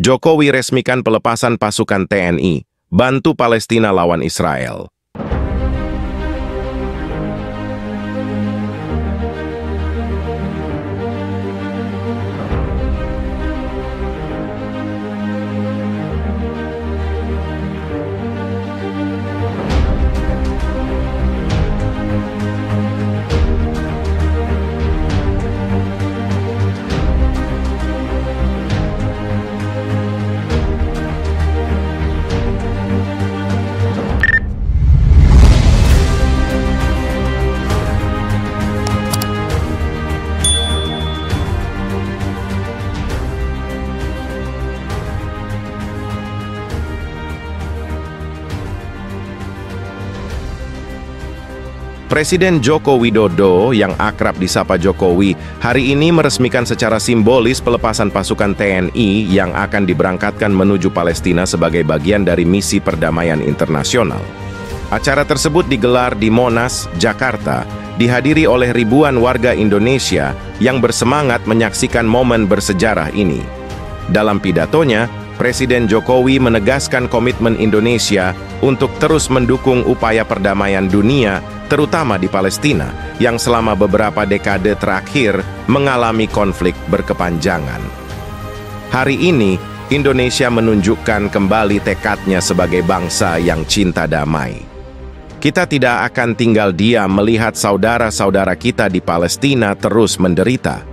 Jokowi resmikan pelepasan pasukan TNI, bantu Palestina lawan Israel. Presiden Joko Widodo yang akrab disapa Jokowi hari ini meresmikan secara simbolis pelepasan pasukan TNI yang akan diberangkatkan menuju Palestina sebagai bagian dari misi perdamaian internasional. Acara tersebut digelar di Monas, Jakarta, dihadiri oleh ribuan warga Indonesia yang bersemangat menyaksikan momen bersejarah ini. Dalam pidatonya, Presiden Jokowi menegaskan komitmen Indonesia untuk terus mendukung upaya perdamaian dunia, terutama di Palestina, yang selama beberapa dekade terakhir mengalami konflik berkepanjangan. Hari ini, Indonesia menunjukkan kembali tekadnya sebagai bangsa yang cinta damai. Kita tidak akan tinggal diam melihat saudara-saudara kita di Palestina terus menderita.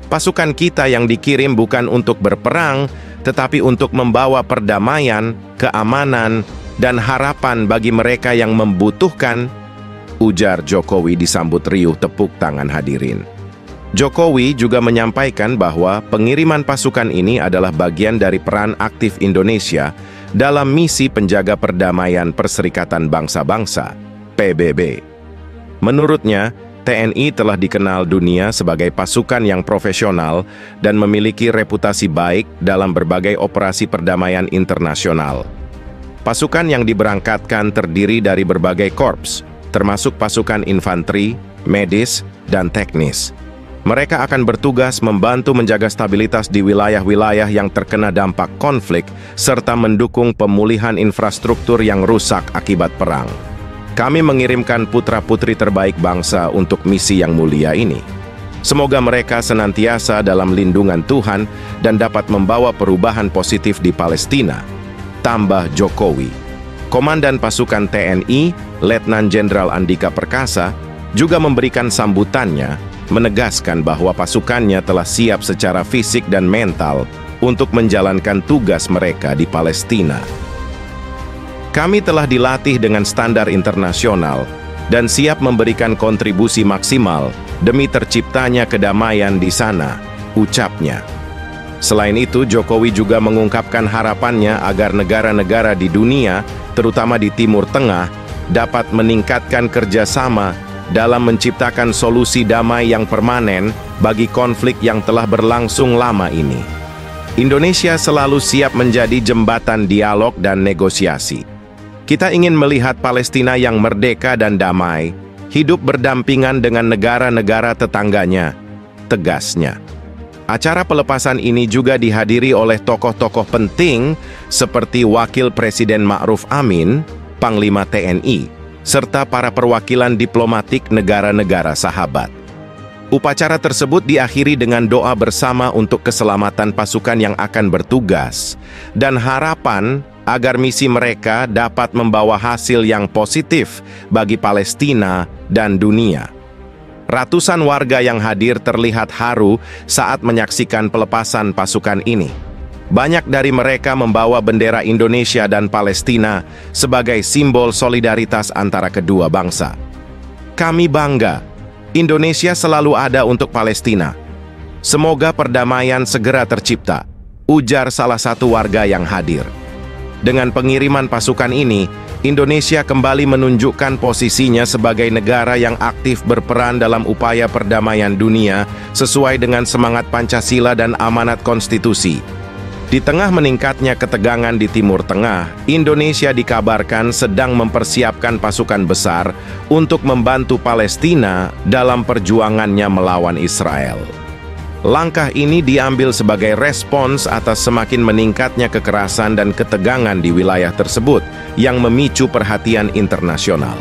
Pasukan kita yang dikirim bukan untuk berperang, tetapi untuk membawa perdamaian, keamanan, dan harapan bagi mereka yang membutuhkan, ujar Jokowi disambut riuh tepuk tangan hadirin. Jokowi juga menyampaikan bahwa pengiriman pasukan ini adalah bagian dari peran aktif Indonesia dalam misi penjaga perdamaian Perserikatan Bangsa-Bangsa, PBB. Menurutnya, TNI telah dikenal dunia sebagai pasukan yang profesional dan memiliki reputasi baik dalam berbagai operasi perdamaian internasional. Pasukan yang diberangkatkan terdiri dari berbagai korps, termasuk pasukan infanteri, medis, dan teknis. Mereka akan bertugas membantu menjaga stabilitas di wilayah-wilayah yang terkena dampak konflik, serta mendukung pemulihan infrastruktur yang rusak akibat perang. Kami mengirimkan putra-putri terbaik bangsa untuk misi yang mulia ini. Semoga mereka senantiasa dalam lindungan Tuhan dan dapat membawa perubahan positif di Palestina, tambah Jokowi. Komandan pasukan TNI, Letnan Jenderal Andika Perkasa, juga memberikan sambutannya, menegaskan bahwa pasukannya telah siap secara fisik dan mental untuk menjalankan tugas mereka di Palestina. Kami telah dilatih dengan standar internasional dan siap memberikan kontribusi maksimal demi terciptanya kedamaian di sana, ucapnya. Selain itu, Jokowi juga mengungkapkan harapannya agar negara-negara di dunia, terutama di Timur Tengah, dapat meningkatkan kerjasama dalam menciptakan solusi damai yang permanen bagi konflik yang telah berlangsung lama ini. Indonesia selalu siap menjadi jembatan dialog dan negosiasi. Kita ingin melihat Palestina yang merdeka dan damai, hidup berdampingan dengan negara-negara tetangganya, tegasnya. Acara pelepasan ini juga dihadiri oleh tokoh-tokoh penting seperti Wakil Presiden Ma'ruf Amin, Panglima TNI, serta para perwakilan diplomatik negara-negara sahabat. Upacara tersebut diakhiri dengan doa bersama untuk keselamatan pasukan yang akan bertugas dan harapan agar misi mereka dapat membawa hasil yang positif bagi Palestina dan dunia. Ratusan warga yang hadir terlihat haru saat menyaksikan pelepasan pasukan ini. Banyak dari mereka membawa bendera Indonesia dan Palestina sebagai simbol solidaritas antara kedua bangsa. Kami bangga, Indonesia selalu ada untuk Palestina. Semoga perdamaian segera tercipta, ujar salah satu warga yang hadir. Dengan pengiriman pasukan ini, Indonesia kembali menunjukkan posisinya sebagai negara yang aktif berperan dalam upaya perdamaian dunia sesuai dengan semangat Pancasila dan amanat konstitusi. Di tengah meningkatnya ketegangan di Timur Tengah, Indonesia dikabarkan sedang mempersiapkan pasukan besar untuk membantu Palestina dalam perjuangannya melawan Israel. Langkah ini diambil sebagai respons atas semakin meningkatnya kekerasan dan ketegangan di wilayah tersebut yang memicu perhatian internasional.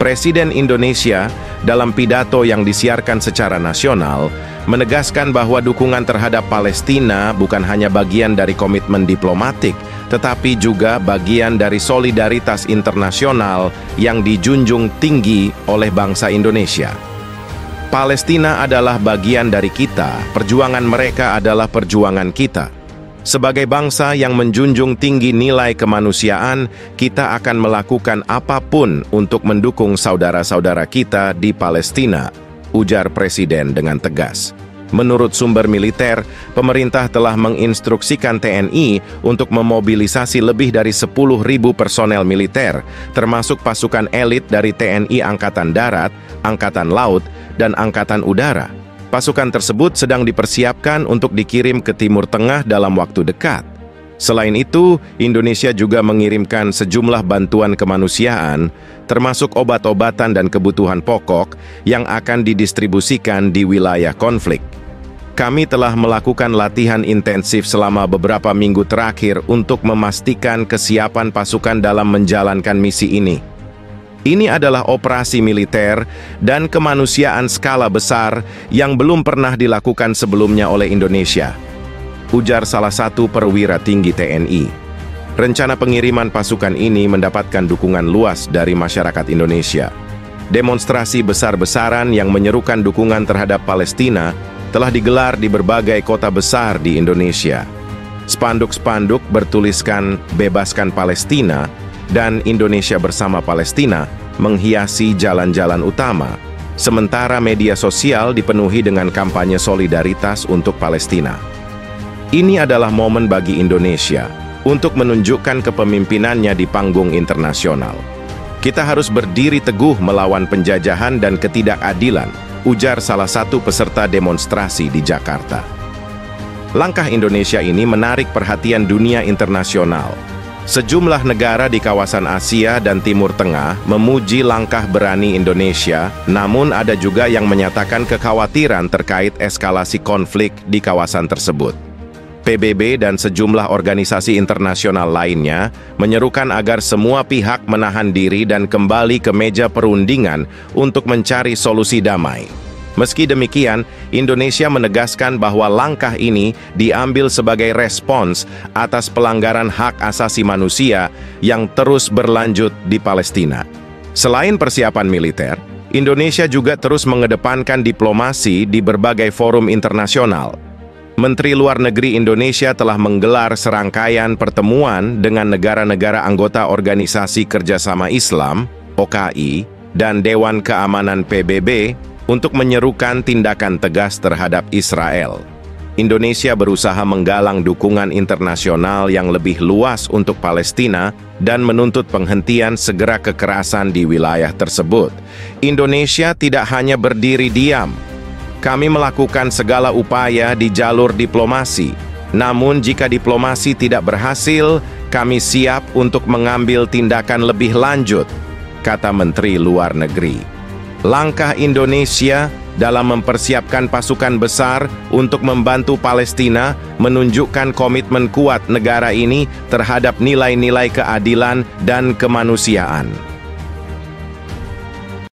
Presiden Indonesia dalam pidato yang disiarkan secara nasional menegaskan bahwa dukungan terhadap Palestina bukan hanya bagian dari komitmen diplomatik, tetapi juga bagian dari solidaritas internasional yang dijunjung tinggi oleh bangsa Indonesia. Palestina adalah bagian dari kita, perjuangan mereka adalah perjuangan kita. Sebagai bangsa yang menjunjung tinggi nilai kemanusiaan, kita akan melakukan apapun untuk mendukung saudara-saudara kita di Palestina, ujar Presiden dengan tegas. Menurut sumber militer, pemerintah telah menginstruksikan TNI untuk memobilisasi lebih dari 10.000 personel militer, termasuk pasukan elit dari TNI Angkatan Darat, Angkatan Laut, dan Angkatan Udara. Pasukan tersebut sedang dipersiapkan untuk dikirim ke Timur Tengah dalam waktu dekat. Selain itu, Indonesia juga mengirimkan sejumlah bantuan kemanusiaan, termasuk obat-obatan dan kebutuhan pokok yang akan didistribusikan di wilayah konflik. Kami telah melakukan latihan intensif selama beberapa minggu terakhir untuk memastikan kesiapan pasukan dalam menjalankan misi ini. Ini adalah operasi militer dan kemanusiaan skala besar yang belum pernah dilakukan sebelumnya oleh Indonesia, ujar salah satu perwira tinggi TNI. Rencana pengiriman pasukan ini mendapatkan dukungan luas dari masyarakat Indonesia. Demonstrasi besar-besaran yang menyerukan dukungan terhadap Palestina telah digelar di berbagai kota besar di Indonesia. Spanduk-spanduk bertuliskan "Bebaskan Palestina" dan "Indonesia bersama Palestina" menghiasi jalan-jalan utama, sementara media sosial dipenuhi dengan kampanye solidaritas untuk Palestina. Ini adalah momen bagi Indonesia untuk menunjukkan kepemimpinannya di panggung internasional. Kita harus berdiri teguh melawan penjajahan dan ketidakadilan, ujar salah satu peserta demonstrasi di Jakarta. Langkah Indonesia ini menarik perhatian dunia internasional. Sejumlah negara di kawasan Asia dan Timur Tengah memuji langkah berani Indonesia, namun ada juga yang menyatakan kekhawatiran terkait eskalasi konflik di kawasan tersebut. PBB dan sejumlah organisasi internasional lainnya menyerukan agar semua pihak menahan diri dan kembali ke meja perundingan untuk mencari solusi damai. Meski demikian, Indonesia menegaskan bahwa langkah ini diambil sebagai respons atas pelanggaran hak asasi manusia yang terus berlanjut di Palestina. Selain persiapan militer, Indonesia juga terus mengedepankan diplomasi di berbagai forum internasional. Menteri Luar Negeri Indonesia telah menggelar serangkaian pertemuan dengan negara-negara anggota Organisasi Kerjasama Islam, OKI, dan Dewan Keamanan PBB, untuk menyerukan tindakan tegas terhadap Israel. Indonesia berusaha menggalang dukungan internasional yang lebih luas untuk Palestina dan menuntut penghentian segera kekerasan di wilayah tersebut. Indonesia tidak hanya berdiri diam. Kami melakukan segala upaya di jalur diplomasi. Namun jika diplomasi tidak berhasil, kami siap untuk mengambil tindakan lebih lanjut, kata Menteri Luar Negeri. Langkah Indonesia dalam mempersiapkan pasukan besar untuk membantu Palestina menunjukkan komitmen kuat negara ini terhadap nilai-nilai keadilan dan kemanusiaan.